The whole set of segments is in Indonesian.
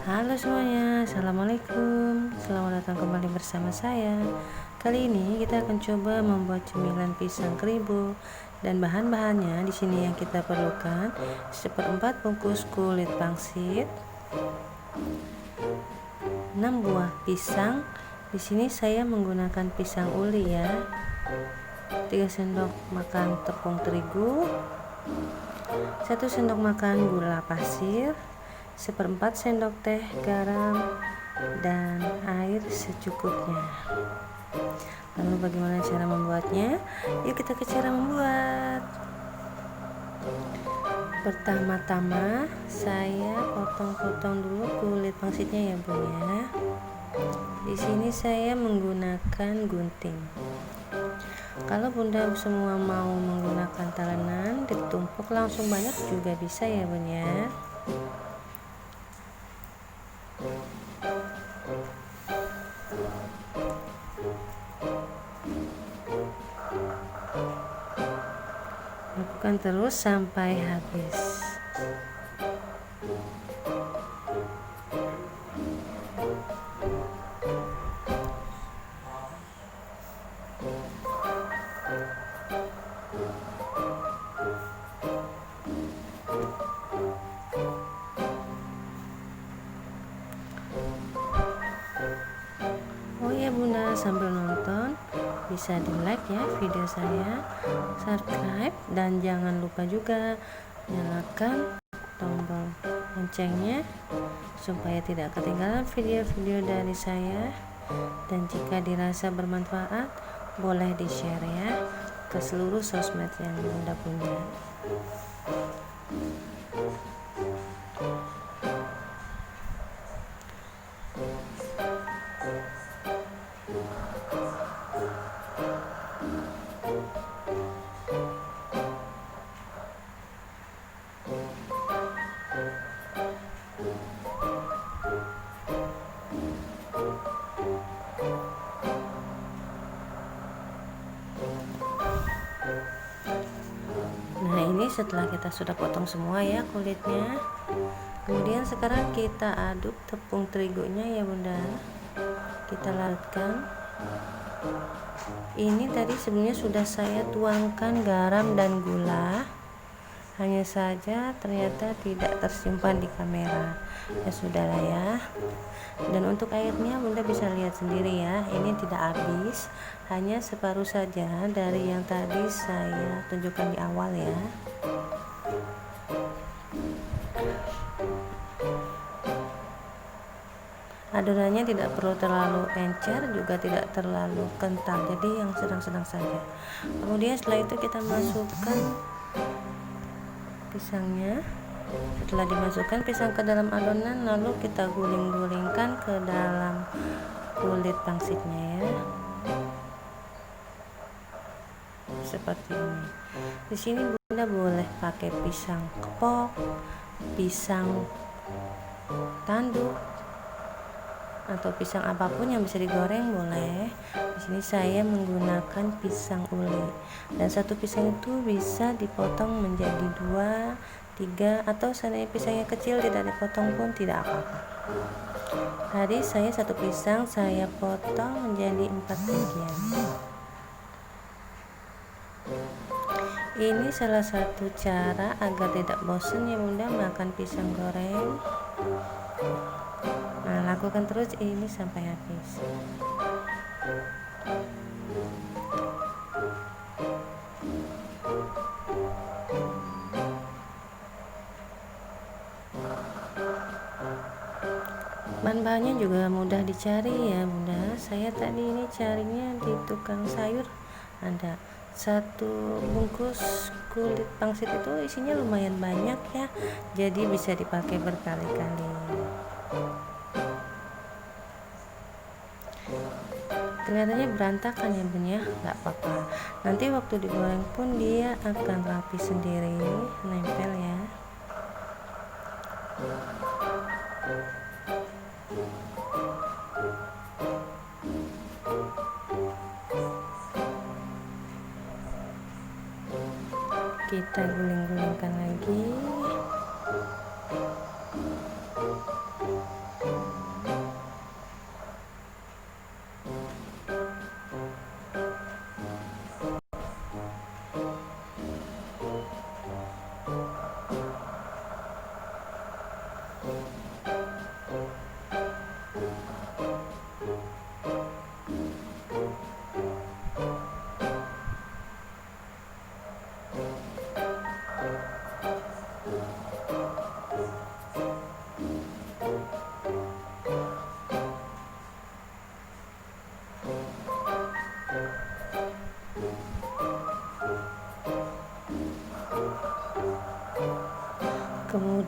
Halo semuanya, assalamualaikum. Selamat datang kembali bersama saya. Kali ini kita akan coba membuat cemilan pisang keribo, dan bahan-bahannya di sini yang kita perlukan: 1/4 bungkus kulit pangsit, 6 buah pisang. Di sini saya menggunakan pisang uli ya. 3 sendok makan tepung terigu, 1 sendok makan gula pasir, 1/4 sendok teh garam, dan air secukupnya. Lalu bagaimana cara membuatnya? Yuk kita ke cara membuat. Pertama-tama saya potong-potong dulu kulit pangsitnya ya Bun ya. Di sini saya menggunakan gunting. Kalau Bunda semua mau menggunakan talenan ditumpuk langsung banyak juga bisa ya Bun ya. Lakukan terus sampai habis. Oh ya Bunda, sambil nonton bisa di like ya video saya, subscribe, dan jangan lupa juga nyalakan tombol loncengnya supaya tidak ketinggalan video-video dari saya. Dan jika dirasa bermanfaat boleh di share ya ke seluruh sosmed yang Bunda punya. Nah ini setelah kita sudah potong semua ya kulitnya, kemudian sekarang kita aduk tepung terigunya ya Bunda. Kita larutkan. Ini tadi sebenarnya sudah saya tuangkan garam dan gula, hanya saja ternyata tidak tersimpan di kamera. Ya sudahlah ya. Dan untuk airnya Bunda bisa lihat sendiri ya, ini tidak habis, hanya separuh saja dari yang tadi saya tunjukkan di awal ya. Adonannya tidak perlu terlalu encer, juga tidak terlalu kental, jadi yang sedang-sedang saja. Kemudian setelah itu kita masukkan pisangnya. Setelah dimasukkan pisang ke dalam adonan, lalu kita guling-gulingkan ke dalam kulit pangsitnya ya, seperti ini. Di sini Bunda boleh pakai pisang kepok, pisang tanduk, atau pisang apapun yang bisa digoreng boleh. Di sini saya menggunakan pisang uli, dan satu pisang itu bisa dipotong menjadi 2, 3, atau seandainya pisangnya kecil tidak dipotong pun tidak apa-apa. Tadi saya satu pisang saya potong menjadi 4 bagian. Ini salah satu cara agar tidak bosan ya Bunda makan pisang goreng. Nah, lakukan terus ini sampai habis. Bahan-bahannya juga mudah dicari ya Bunda. Saya tadi ini carinya di tukang sayur, ada 1 bungkus kulit pangsit itu isinya lumayan banyak ya, jadi bisa dipakai berkali-kali. Kelihatannya berantakan ya Bun ya, nggak apa-apa, nanti waktu digoreng pun dia akan rapi sendiri, nempel ya. Kita guling-gulingkan lagi.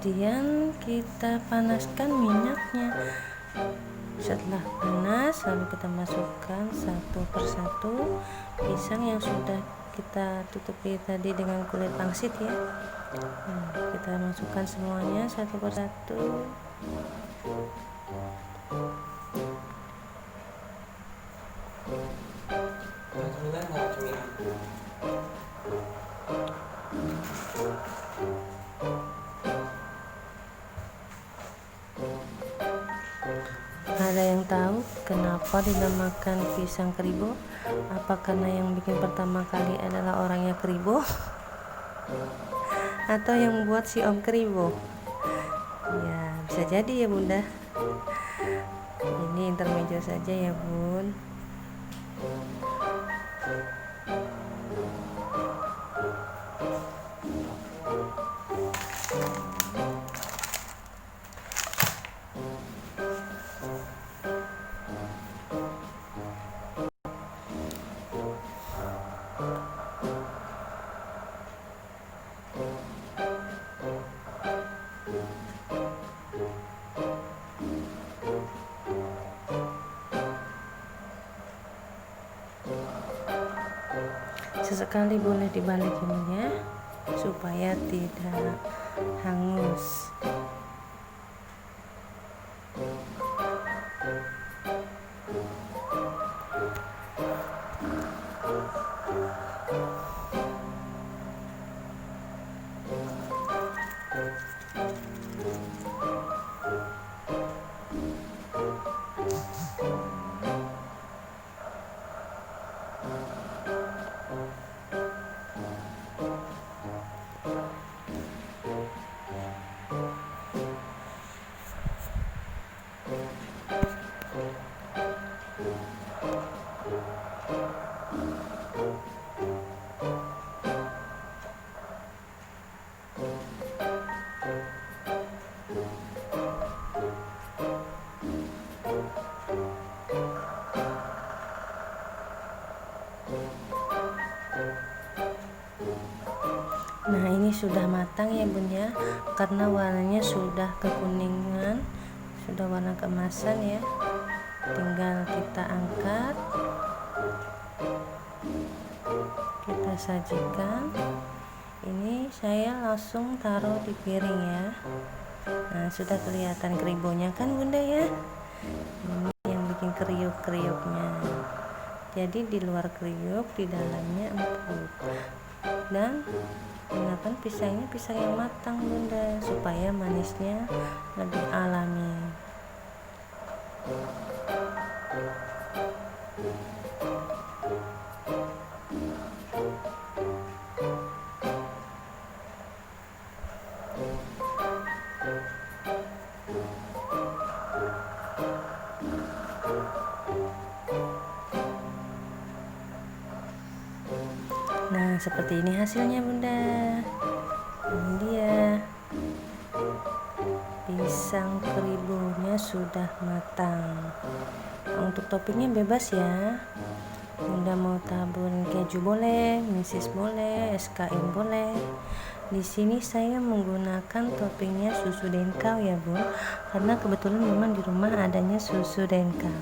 Kemudian kita panaskan minyaknya. Setelah panas, lalu kita masukkan satu persatu pisang yang sudah kita tutupi tadi dengan kulit pangsit ya. Kita masukkan semuanya satu persatu. Ada yang tahu kenapa dinamakan pisang keribo? Apa karena yang bikin pertama kali adalah orangnya keribo? Atau yang buat si Om keribo? Ya, bisa jadi ya Bunda. Ini intermezzo saja ya Bun. Sesekali boleh dibalik ini ya, supaya tidak hangus. Nah, ini sudah matang ya Bun ya, karena warnanya sudah kekuningan, sudah warna keemasan ya. Tinggal kita angkat, kita sajikan. Ini saya langsung taruh di piring ya. Nah, sudah kelihatan keribonya kan Bunda ya. Ini yang bikin kriuk-kriuknya. Jadi di luar kriuk, di dalamnya empuk. Dan gunakan pisangnya pisang yang matang Bunda, supaya manisnya lebih alami. Nah, seperti ini hasilnya Bunda. Ini dia, pisang keribonya sudah matang. Untuk toppingnya bebas ya. Bunda mau taburin keju boleh, mesis boleh, SKM boleh. Di sini saya menggunakan toppingnya susu denkau ya Bun, karena kebetulan memang di rumah adanya susu denkau.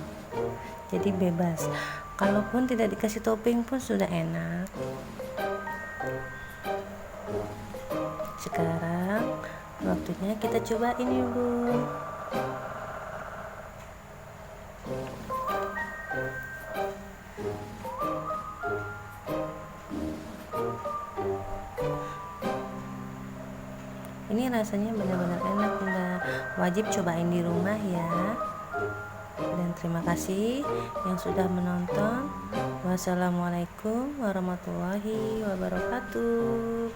Jadi bebas. Kalaupun tidak dikasih topping pun sudah enak. Sekarang waktunya kita coba ini Bun. Ini rasanya benar-benar enak Bunda. Wajib cobain di rumah ya. Dan terima kasih yang sudah menonton. Wassalamualaikum warahmatullahi wabarakatuh.